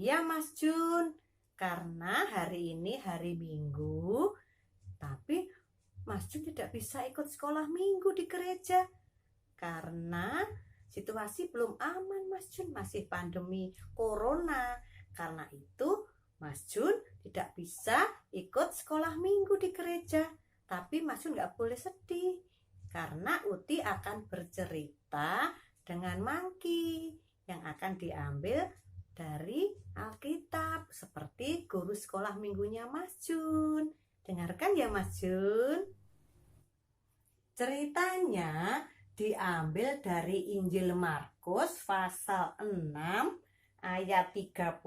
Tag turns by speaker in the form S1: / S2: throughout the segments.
S1: Iya Mas Jun, karena hari ini hari Minggu, tapi Mas Jun tidak bisa ikut sekolah Minggu di gereja karena situasi belum aman Mas Jun, masih pandemi Corona. Karena itu Mas Jun tidak bisa ikut sekolah Minggu di gereja. Tapi Mas Jun nggak boleh sedih karena Uti akan bercerita dengan Mangki yang akan diambil dari Alkitab seperti guru sekolah minggunya Mas Jun. Dengarkan ya Mas Jun. Ceritanya diambil dari Injil Markus pasal 6 ayat 30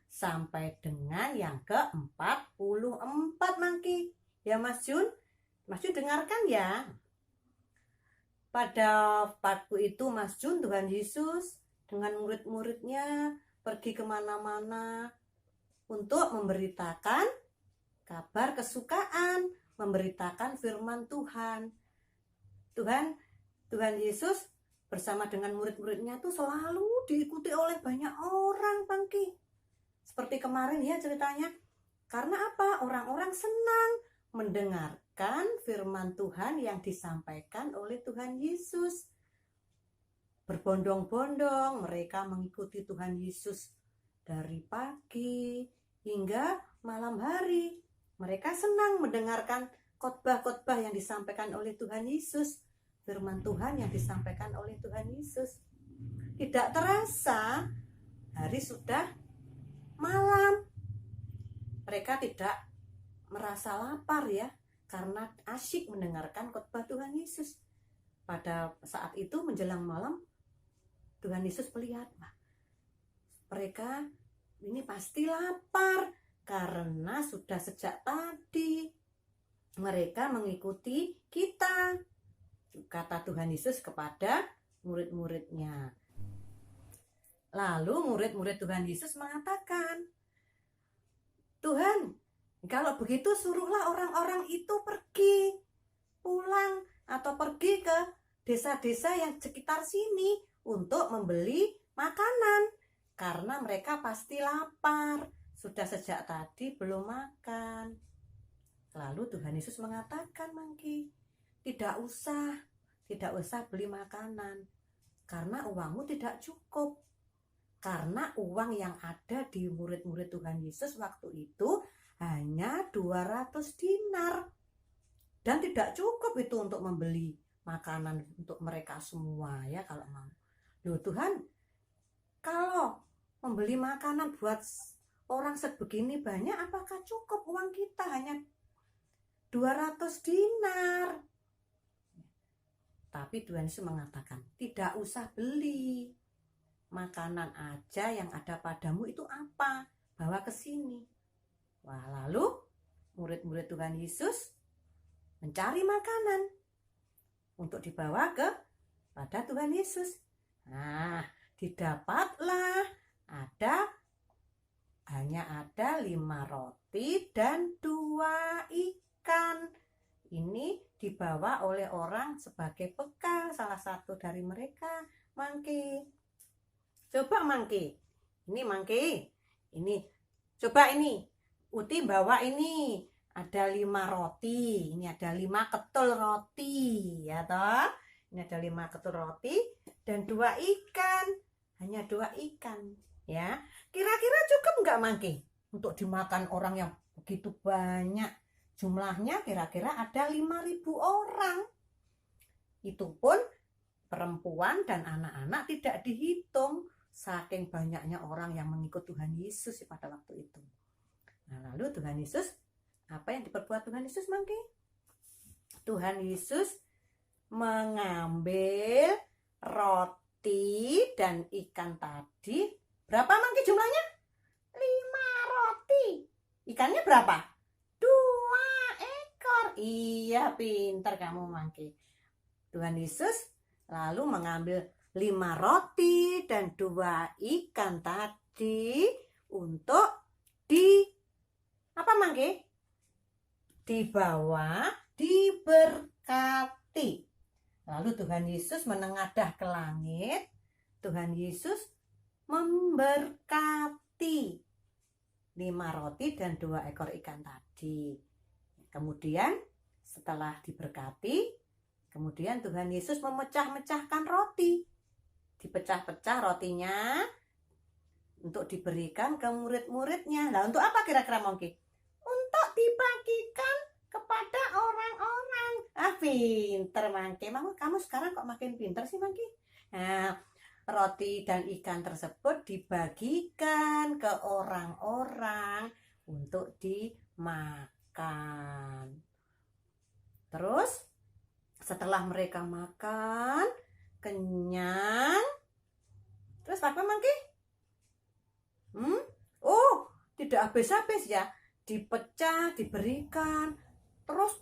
S1: sampai dengan yang ke-44 Mangki. Ya Mas Jun, Mas Jun dengarkan ya. Pada waktu itu Mas Jun, Tuhan Yesus dengan murid-muridnya pergi kemana-mana untuk memberitakan kabar kesukaan, memberitakan firman Tuhan. Tuhan Yesus bersama dengan murid-muridnya tuh selalu diikuti oleh banyak orang, Bangki. Seperti kemarin ya ceritanya. Karena apa? Orang-orang senang mendengarkan firman Tuhan yang disampaikan oleh Tuhan Yesus. Berbondong-bondong mereka mengikuti Tuhan Yesus dari pagi hingga malam hari. Mereka senang mendengarkan khotbah-khotbah yang disampaikan oleh Tuhan Yesus, firman Tuhan yang disampaikan oleh Tuhan Yesus. Tidak terasa hari sudah malam. Mereka tidak merasa lapar ya, karena asyik mendengarkan khotbah Tuhan Yesus. Pada saat itu menjelang malam, Tuhan Yesus melihat, mereka ini pasti lapar karena sudah sejak tadi mereka mengikuti kita, kata Tuhan Yesus kepada murid-muridnya. Lalu murid-murid Tuhan Yesus mengatakan, Tuhan, kalau begitu suruhlah orang-orang itu pergi pulang atau pergi ke desa-desa yang sekitar sini untuk membeli makanan karena mereka pasti lapar, sudah sejak tadi belum makan. Lalu Tuhan Yesus mengatakan, Mangki, tidak usah beli makanan karena uangmu tidak cukup. Karena uang yang ada di murid-murid Tuhan Yesus waktu itu hanya 200 dinar. Dan tidak cukup itu untuk membeli makanan untuk mereka semua ya kalau mau. Loh Tuhan, kalau membeli makanan buat orang sebegini banyak, apakah cukup uang kita hanya 200 dinar? Tapi Tuhan Yesus mengatakan, tidak usah beli. Makanan aja yang ada padamu itu apa? Bawa ke sini. Wah, lalu murid-murid Tuhan Yesus mencari makanan untuk dibawa pada Tuhan Yesus. Nah, didapatlah hanya ada 5 roti dan 2 ikan. Ini dibawa oleh orang sebagai bekal, salah satu dari mereka, Mangki. Coba Mangki, ini Mangki, ini coba ini, Uti bawa ini, ada 5 roti, ini ada 5 ketul roti, ya toh? Ini ada 5 ketul roti dan 2 ikan, hanya 2 ikan, ya. Kira-kira cukup nggak Mangki untuk dimakan orang yang begitu banyak? Jumlahnya kira-kira ada 5.000 orang. Itu pun perempuan dan anak-anak tidak dihitung. Saking banyaknya orang yang mengikut Tuhan Yesus pada waktu itu. Nah, lalu Tuhan Yesus, apa yang diperbuat Tuhan Yesus, Mangki? Tuhan Yesus mengambil roti dan ikan tadi. Berapa Mangki jumlahnya? 5 roti. Ikannya berapa? 2 ekor. Iya, pintar kamu Mangki. Tuhan Yesus lalu mengambil 5 roti dan 2 ikan tadi untuk apa Mangki? Dibawa, diberkati. Lalu Tuhan Yesus menengadah ke langit. Tuhan Yesus memberkati. roti. 5 roti dan 2 ekor ikan tadi. Kemudian setelah diberkati, kemudian Tuhan Yesus memecah-mecahkan roti. Dipecah-pecah rotinya untuk diberikan ke murid-muridnya. Nah, untuk apa kira-kira Mongki? Untuk dibagikan kepada orang-orang. Pinter Mangki. Kamu sekarang kok makin pinter sih Mangki? Nah, roti dan ikan tersebut dibagikan ke orang-orang untuk dimakan. Terus setelah mereka makan kenyang, terus apa Mangki? Oh, tidak habis-habis ya. Dipecah, diberikan. Terus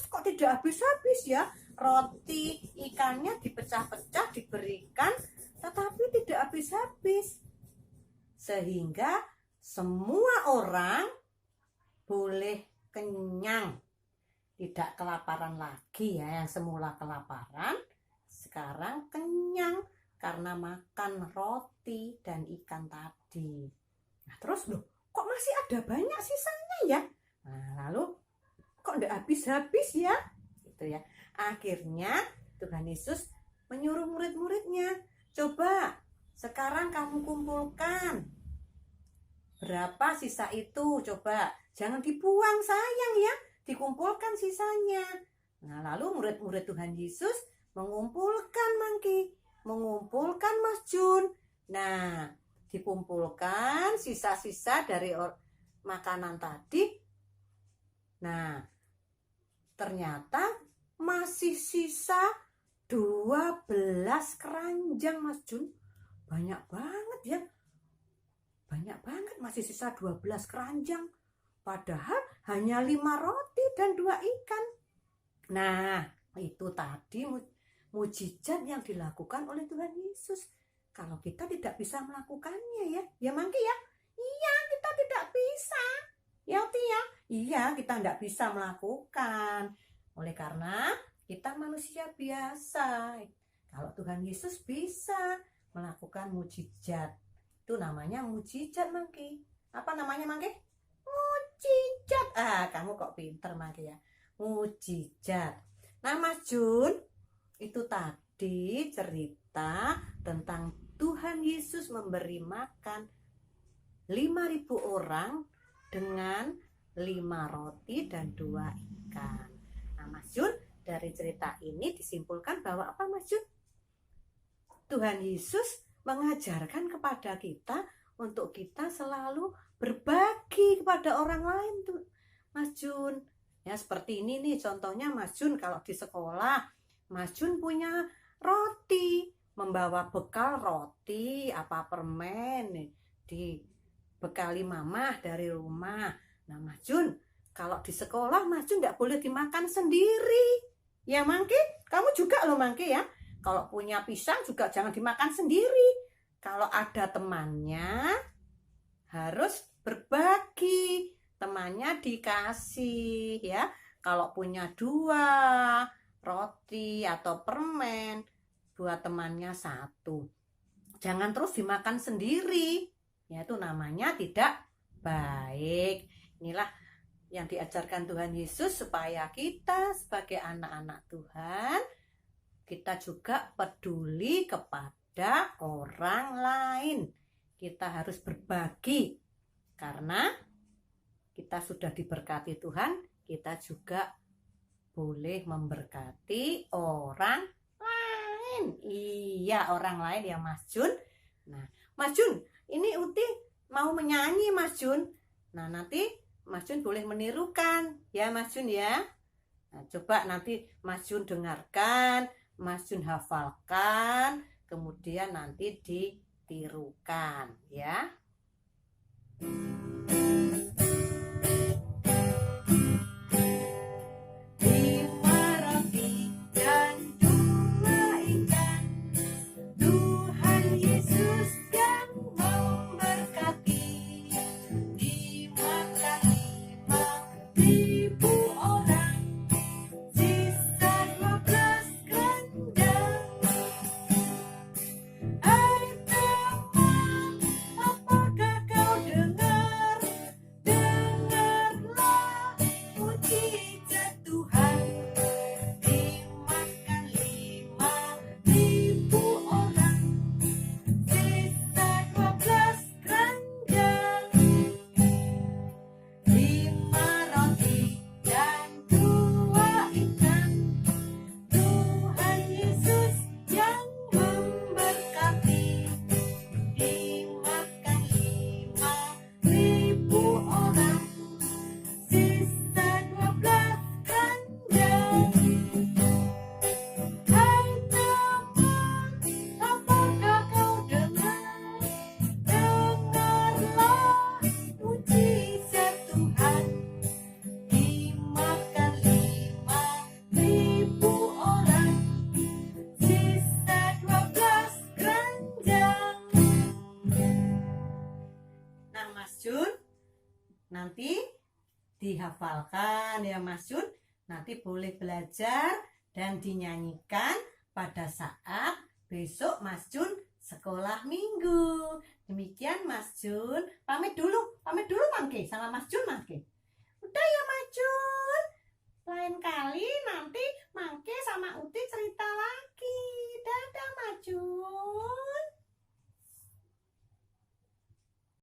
S1: kok tidak habis-habis ya. Roti, ikannya dipecah-pecah, diberikan, tetapi tidak habis-habis. Sehingga semua orang boleh kenyang. Tidak kelaparan lagi ya, yang semula kelaparan, sekarang kenyang karena makan roti dan ikan tadi. Nah, terus loh, kok masih ada banyak sisanya ya? Nah, lalu kok enggak habis-habis ya? Gitu ya. Akhirnya Tuhan Yesus menyuruh murid-muridnya, coba sekarang kamu kumpulkan berapa sisa itu, coba jangan dibuang sayang ya, dikumpulkan sisanya. Nah, lalu murid-murid Tuhan Yesus mengumpulkan Mangki, mengumpulkan Mas Jun. Nah, dikumpulkan sisa-sisa dari makanan tadi. Nah, ternyata masih sisa 12 keranjang Mas Jun. Banyak banget ya. Banyak banget, masih sisa 12 keranjang. Padahal hanya 5 roti dan 2 ikan. Nah, itu tadi mujizat yang dilakukan oleh Tuhan Yesus. Kalau kita tidak bisa melakukannya ya Mangki ya. Iya, kita tidak bisa. Ya Tia. Iya, kita tidak bisa melakukan. Oleh karena kita manusia biasa. Kalau Tuhan Yesus bisa melakukan mujizat. Itu namanya mujizat Mangki. Apa namanya Mangki? Mujizat. Kamu kok pinter Mangki ya. Mujizat. Nah Mas Jun, itu tadi cerita tentang Tuhan Yesus memberi makan 5.000 orang dengan 5 roti dan 2 ikan. Nah Mas Jun, dari cerita ini disimpulkan bahwa apa Mas Jun? Tuhan Yesus mengajarkan kepada kita untuk kita selalu berbagi kepada orang lain tuh Mas Jun. Ya seperti ini nih contohnya Mas Jun, kalau di sekolah Mas Jun punya roti, membawa bekal roti apa permen nih, dibekali mamah dari rumah. Nah Mas Jun, kalau di sekolah Mas Jun nggak boleh dimakan sendiri. Ya Mangki, kamu juga loh Mangki ya. Kalau punya pisang juga jangan dimakan sendiri. Kalau ada temannya harus berbagi. Temannya dikasih ya. Kalau punya 2 roti atau permen, buat temannya 1. Jangan terus dimakan sendiri. Ya itu namanya tidak baik. Inilah yang diajarkan Tuhan Yesus supaya kita sebagai anak-anak Tuhan, kita juga peduli kepada orang lain. Kita harus berbagi. Karena kita sudah diberkati Tuhan, kita juga boleh memberkati orang lain. Iya, orang lain ya Mas Jun. Nah, Mas Jun, ini Uti mau menyanyi Mas Jun. Nah, nanti Mas Jun boleh menirukan ya Mas Jun ya. Nah, coba nanti Mas Jun dengarkan, Mas Jun hafalkan, kemudian nanti ditirukan ya. dihafalkan ya Mas Jun. Nanti boleh belajar dan dinyanyikan pada saat besok Mas Jun sekolah minggu. Demikian Mas Jun. Pamit dulu Mangke sama Mas Jun Mangke. Udah ya Mas Jun. Lain kali nanti Mangke sama Uti cerita lagi. Dadah Mas Jun.